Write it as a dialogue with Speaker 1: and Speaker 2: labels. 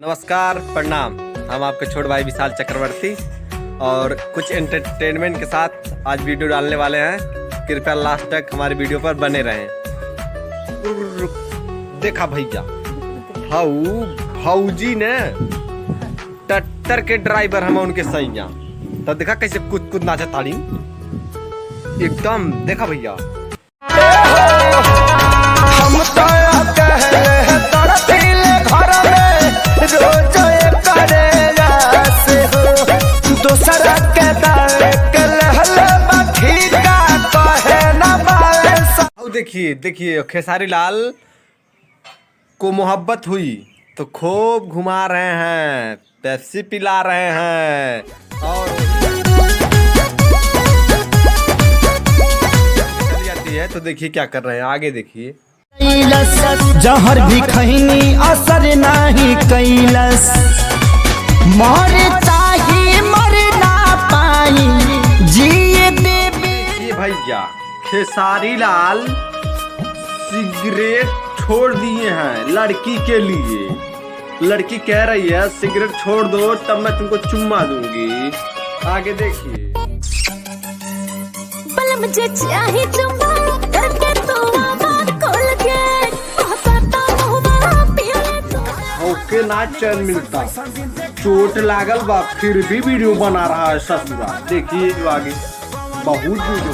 Speaker 1: नमस्कार, प्रणाम। हम आपके छोटे भाई विशाल चक्रवर्ती और कुछ एंटरटेनमेंट के साथ आज वीडियो डालने वाले हैं। कृपया लास्ट तक हमारी वीडियो पर बने रहें। देखा भैया, भौजी ने ट्रैक्टर के ड्राइवर हम उनके सैया, तब देखा कैसे कूद कूद नाचा ताड़ी एकदम। देखा भैया,
Speaker 2: हम तो दूसरा के
Speaker 1: देखिए देखिए खेसारी लाल को मोहब्बत हुई तो खूब घुमा रहे हैं, पेप्सी पिला रहे हैं और चली जाती है। तो देखिए क्या कर रहे हैं, आगे देखिए।
Speaker 2: जहर भी खैनी असर नहीं कैलस, मर चाहे मर ना पाई जिए देवे।
Speaker 1: ये भैया खेसारी लाल सिगरेट छोड़ दिए हैं लड़की के लिए। लड़की कह रही है सिगरेट छोड़ दो तब मैं तुमको चुम्मा दूंगी। आगे देखिए।
Speaker 3: मुझे चाहिए चुम्मा करके तो खोल के
Speaker 1: ओके ना चैन मिलता, चोट लागल बा फिर भी वीडियो बना रहा है ससुरा। देखिए आगे बहुत वीडियो।